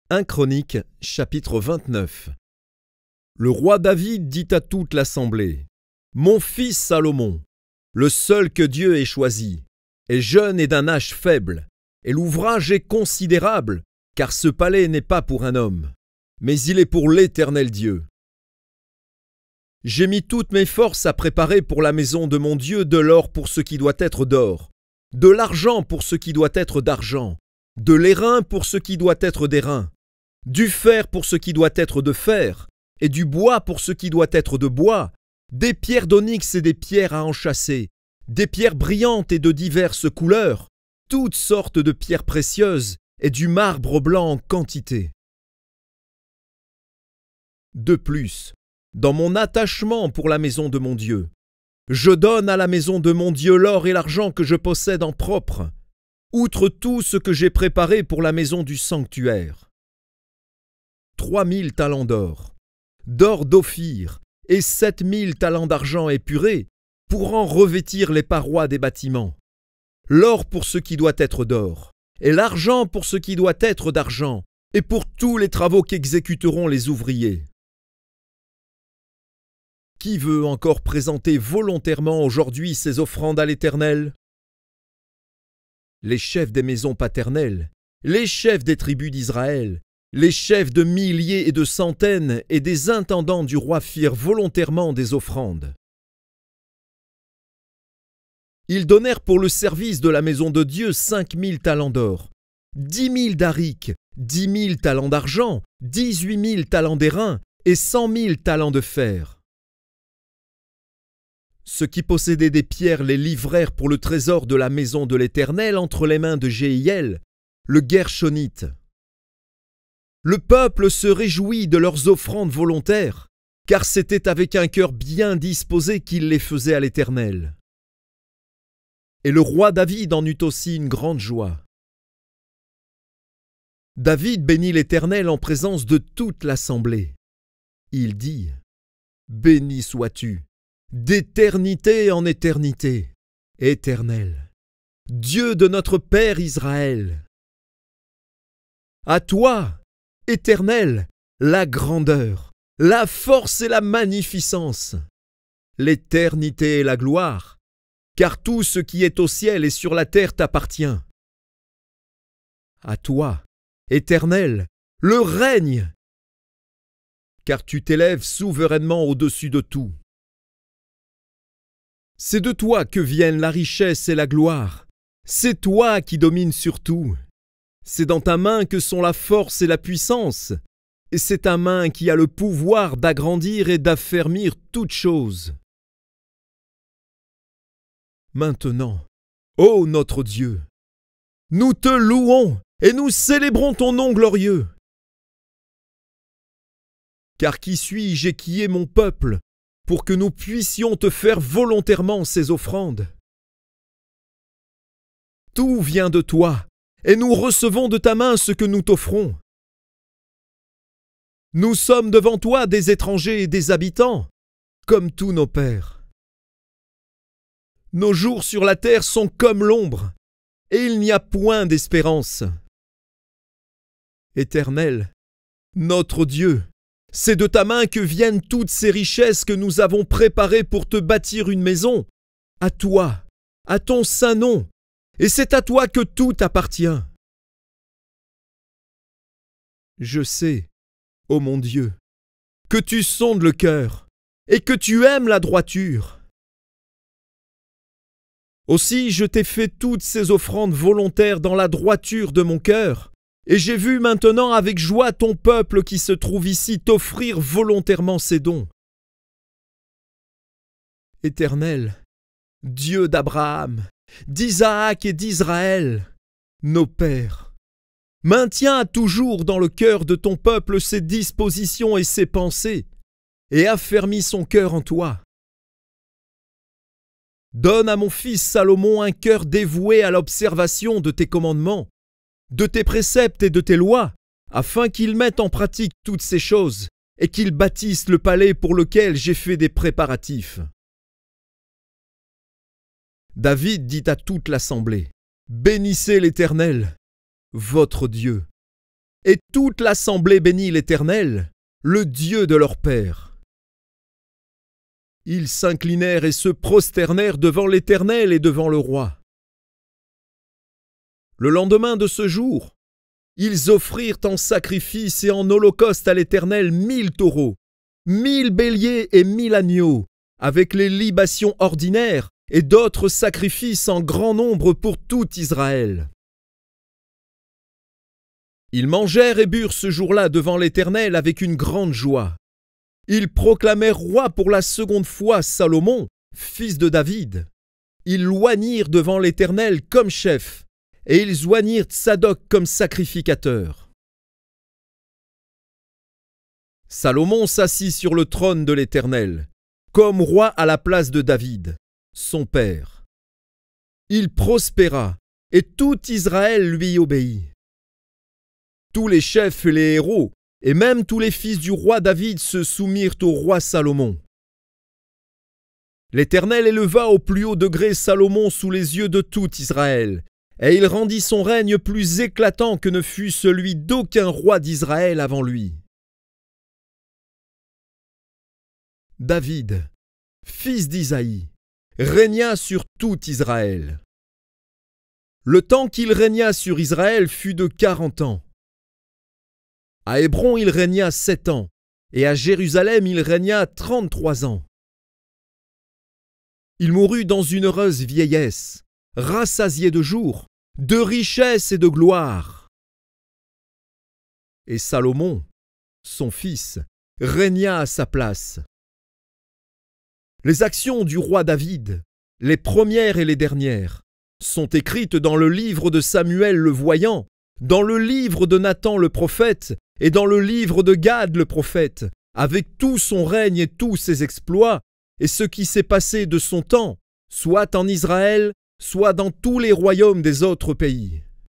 1 Chroniques, chapitre 29. Le roi David dit à toute l'assemblée: « Mon fils Salomon, le seul que Dieu ait choisi, est jeune et d'un âge faible, et l'ouvrage est considérable, car ce palais n'est pas pour un homme, mais il est pour l'Éternel Dieu. J'ai mis toutes mes forces à préparer pour la maison de mon Dieu de l'or pour ce qui doit être d'or, de l'argent pour ce qui doit être d'argent, de l'airain pour ce qui doit être d'airain, du fer pour ce qui doit être de fer, et du bois pour ce qui doit être de bois, des pierres d'onyx et des pierres à enchâsser, des pierres brillantes et de diverses couleurs, toutes sortes de pierres précieuses, et du marbre blanc en quantité. De plus, dans mon attachement pour la maison de mon Dieu, je donne à la maison de mon Dieu l'or et l'argent que je possède en propre, outre tout ce que j'ai préparé pour la maison du sanctuaire. 3000 talents d'or d'Ophir, et 7000 talents d'argent épuré, pour en revêtir les parois des bâtiments. L'or pour ce qui doit être d'or, et l'argent pour ce qui doit être d'argent, et pour tous les travaux qu'exécuteront les ouvriers. Qui veut encore présenter volontairement aujourd'hui ses offrandes à l'Éternel? Les chefs des maisons paternelles, les chefs des tribus d'Israël, les chefs de milliers et de centaines et des intendants du roi firent volontairement des offrandes. Ils donnèrent pour le service de la maison de Dieu 5000 talents d'or, 10 000 d'aric, 10 000 talents d'argent, 18 000 talents d'airain et 100 000 talents de fer. Ceux qui possédaient des pierres les livrèrent pour le trésor de la maison de l'Éternel entre les mains de Jéhiel, le Guershonite. Le peuple se réjouit de leurs offrandes volontaires, car c'était avec un cœur bien disposé qu'ils les faisaient à l'Éternel. Et le roi David en eut aussi une grande joie. David bénit l'Éternel en présence de toute l'assemblée. Il dit: « Béni sois-tu, d'éternité en éternité, Éternel, Dieu de notre Père Israël. À toi, Éternel, la grandeur, la force et la magnificence, l'éternité et la gloire, car tout ce qui est au ciel et sur la terre t'appartient. À toi, Éternel, le règne, car tu t'élèves souverainement au-dessus de tout. C'est de toi que viennent la richesse et la gloire, c'est toi qui domines sur tout. C'est dans ta main que sont la force et la puissance, et c'est ta main qui a le pouvoir d'agrandir et d'affermir toutes choses. Maintenant, ô notre Dieu, nous te louons et nous célébrons ton nom glorieux. Car qui suis-je et qui est mon peuple, pour que nous puissions te faire volontairement ces offrandes? Tout vient de toi, et nous recevons de ta main ce que nous t'offrons. Nous sommes devant toi des étrangers et des habitants, comme tous nos pères. Nos jours sur la terre sont comme l'ombre, et il n'y a point d'espérance. Éternel, notre Dieu, c'est de ta main que viennent toutes ces richesses que nous avons préparées pour te bâtir une maison, à toi, à ton saint nom, et c'est à toi que tout appartient. Je sais, ô mon Dieu, que tu sondes le cœur et que tu aimes la droiture. Aussi je t'ai fait toutes ces offrandes volontaires dans la droiture de mon cœur, et j'ai vu maintenant avec joie ton peuple qui se trouve ici t'offrir volontairement ses dons. Éternel, Dieu d'Abraham, d'Isaac et d'Israël, nos pères, maintiens toujours dans le cœur de ton peuple ses dispositions et ses pensées, et affermis son cœur en toi. Donne à mon fils Salomon un cœur dévoué à l'observation de tes commandements, de tes préceptes et de tes lois, afin qu'il mette en pratique toutes ces choses, et qu'il bâtisse le palais pour lequel j'ai fait des préparatifs. » David dit à toute l'assemblée: « Bénissez l'Éternel, votre Dieu, et toute l'assemblée bénit l'Éternel, le Dieu de leur père. Ils s'inclinèrent et se prosternèrent devant l'Éternel et devant le roi. Le lendemain de ce jour, ils offrirent en sacrifice et en holocauste à l'Éternel 1000 taureaux, 1000 béliers et 1000 agneaux, avec les libations ordinaires et d'autres sacrifices en grand nombre pour tout Israël. Ils mangèrent et burent ce jour-là devant l'Éternel avec une grande joie. Ils proclamèrent roi pour la seconde fois Salomon, fils de David. Ils l'oignirent devant l'Éternel comme chef, et ils oignirent Tsadok comme sacrificateur. Salomon s'assit sur le trône de l'Éternel, comme roi à la place de David, son père. Il prospéra, et tout Israël lui obéit. Tous les chefs et les héros, et même tous les fils du roi David se soumirent au roi Salomon. L'Éternel éleva au plus haut degré Salomon sous les yeux de tout Israël, et il rendit son règne plus éclatant que ne fut celui d'aucun roi d'Israël avant lui. David, fils d'Isaïe, régna sur tout Israël. Le temps qu'il régna sur Israël fut de 40 ans. À Hébron il régna 7 ans, et à Jérusalem il régna 33 ans. Il mourut dans une heureuse vieillesse, rassasié de jours, de richesse et de gloire. Et Salomon, son fils, régna à sa place. Les actions du roi David, les premières et les dernières, sont écrites dans le livre de Samuel le voyant, dans le livre de Nathan le prophète et dans le livre de Gad le prophète, avec tout son règne et tous ses exploits, et ce qui s'est passé de son temps, soit en Israël, soit dans tous les royaumes des autres pays.